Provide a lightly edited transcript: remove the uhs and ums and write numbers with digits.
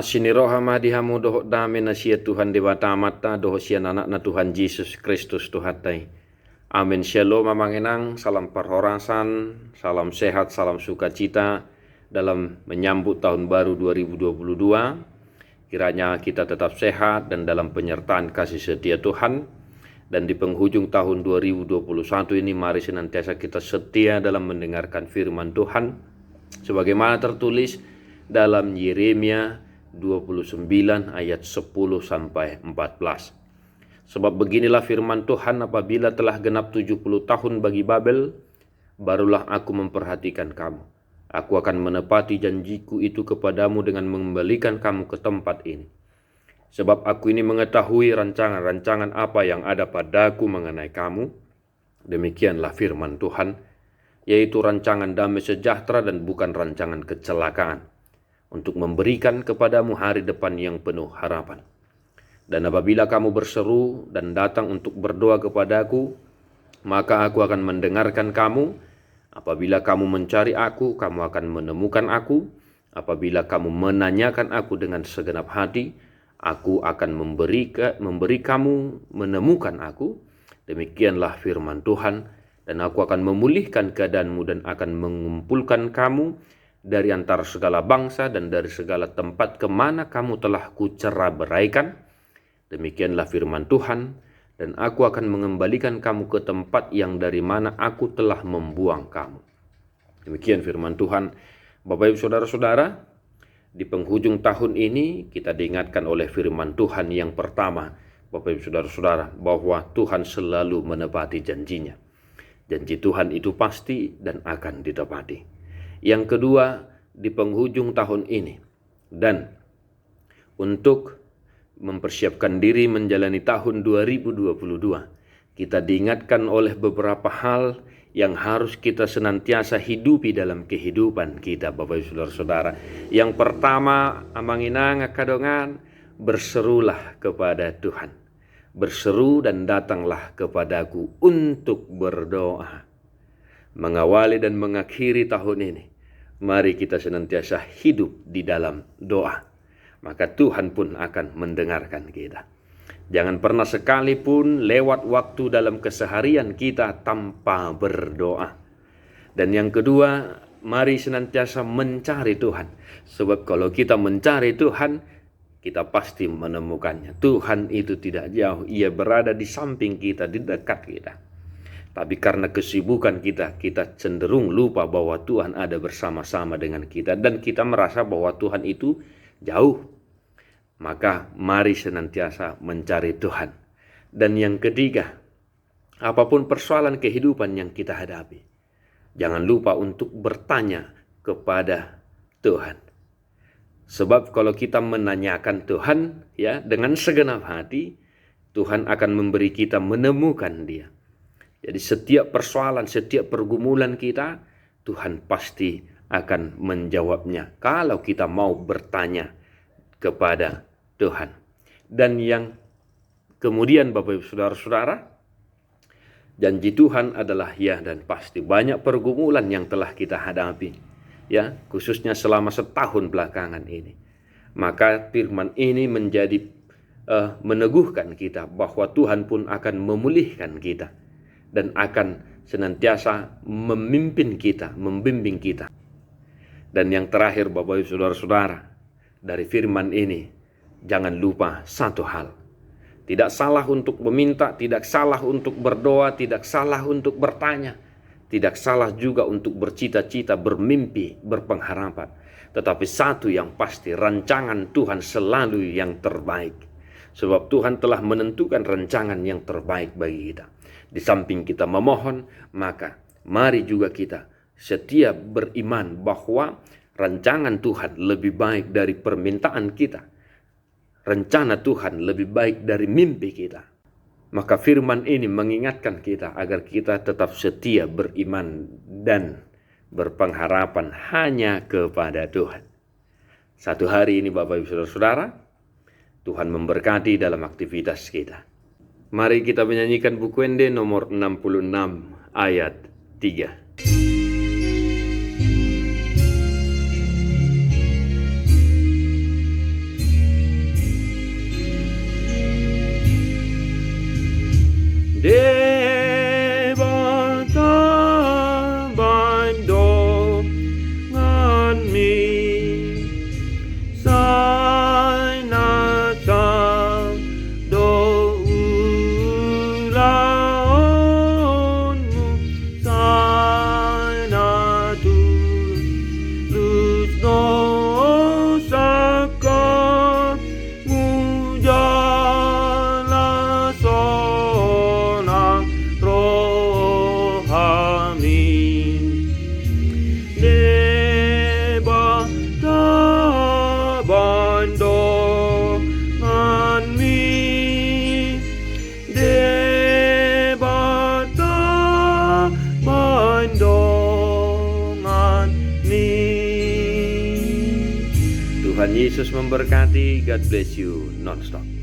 Asini roha madihamu doho dame na siya Tuhan dewata mata doho siya anak na Tuhan Yesus Kristus Tuhatai. Amin. Shalom mamangenang, salam perhorasan, salam sehat, salam sukacita dalam menyambut tahun baru 2022. Kiranya kita tetap sehat dan dalam penyertaan kasih setia Tuhan. Dan di penghujung tahun 2021 ini mari senantiasa kita setia dalam mendengarkan firman Tuhan. Sebagaimana tertulis dalam Yeremia 29 ayat 10 sampai 14. Sebab beginilah firman Tuhan, apabila telah genap 70 tahun bagi Babel, barulah aku memperhatikan kamu. Aku akan menepati janjiku itu kepadamu dengan mengembalikan kamu ke tempat ini. Sebab aku ini mengetahui rancangan-rancangan apa yang ada padaku mengenai kamu. Demikianlah firman Tuhan, yaitu rancangan damai sejahtera dan bukan rancangan kecelakaan, untuk memberikan kepadamu hari depan yang penuh harapan. Dan apabila kamu berseru dan datang untuk berdoa kepadaku, maka aku akan mendengarkan kamu. Apabila kamu mencari aku, kamu akan menemukan aku. Apabila kamu menanyakan aku dengan segenap hati, aku akan memberi kamu menemukan aku. Demikianlah firman Tuhan. Dan aku akan memulihkan keadaanmu dan akan mengumpulkan kamu dari antara segala bangsa dan dari segala tempat kemana kamu telah kucerai-beraikan. Demikianlah firman Tuhan, dan aku akan mengembalikan kamu ke tempat yang dari mana aku telah membuang kamu. Demikian firman Tuhan. Bapak Ibu Saudara-saudara, di penghujung tahun ini kita diingatkan oleh firman Tuhan yang pertama, Bapak Ibu Saudara-saudara, bahwa Tuhan selalu menepati janjinya. Janji Tuhan itu pasti dan akan ditepati. Yang kedua, di penghujung tahun ini dan untuk mempersiapkan diri menjalani tahun 2022, kita diingatkan oleh beberapa hal yang harus kita senantiasa hidupi dalam kehidupan kita, Bapak Ibu Saudara-saudara. Yang pertama, amanginang kadongan, berserulah kepada Tuhan. Berseru dan datanglah kepadaku untuk berdoa. Mengawali dan mengakhiri tahun ini, mari kita senantiasa hidup di dalam doa. Maka Tuhan pun akan mendengarkan kita. Jangan pernah sekalipun lewat waktu dalam keseharian kita tanpa berdoa. Dan yang kedua, mari senantiasa mencari Tuhan. Sebab kalau kita mencari Tuhan, kita pasti menemukannya. Tuhan itu tidak jauh, Ia berada di samping kita, di dekat kita. Tapi karena kesibukan kita cenderung lupa bahwa Tuhan ada bersama-sama dengan kita. Dan kita merasa bahwa Tuhan itu jauh. Maka mari senantiasa mencari Tuhan. Dan yang ketiga, apapun persoalan kehidupan yang kita hadapi, jangan lupa untuk bertanya kepada Tuhan. Sebab kalau kita menanyakan Tuhan ya dengan segenap hati, Tuhan akan memberi kita menemukan Dia. Jadi setiap persoalan, setiap pergumulan kita, Tuhan pasti akan menjawabnya kalau kita mau bertanya kepada Tuhan. Dan yang kemudian Bapak Ibu Saudara-saudara, janji Tuhan adalah ya dan pasti. Banyak pergumulan yang telah kita hadapi, ya, khususnya selama setahun belakangan ini. Maka firman ini menjadi meneguhkan kita bahwa Tuhan pun akan memulihkan kita. Dan akan senantiasa memimpin kita, membimbing kita. Dan yang terakhir Bapak Ibu Saudara-saudara, dari firman ini, jangan lupa satu hal. Tidak salah untuk meminta, tidak salah untuk berdoa, tidak salah untuk bertanya. Tidak salah juga untuk bercita-cita, bermimpi, berpengharapan. Tetapi satu yang pasti, rancangan Tuhan selalu yang terbaik. Sebab Tuhan telah menentukan rancangan yang terbaik bagi kita. Di samping kita memohon, maka mari juga kita setia beriman bahwa rancangan Tuhan lebih baik dari permintaan kita. Rencana Tuhan lebih baik dari mimpi kita. Maka firman ini mengingatkan kita agar kita tetap setia beriman dan berpengharapan hanya kepada Tuhan. Satu hari ini Bapak Ibu Saudara-saudara, Tuhan memberkati dalam aktivitas kita. Mari kita menyanyikan buku Ende nomor 66 ayat 3. paindongani. Tuhan Yesus memberkati. God bless you non-stop.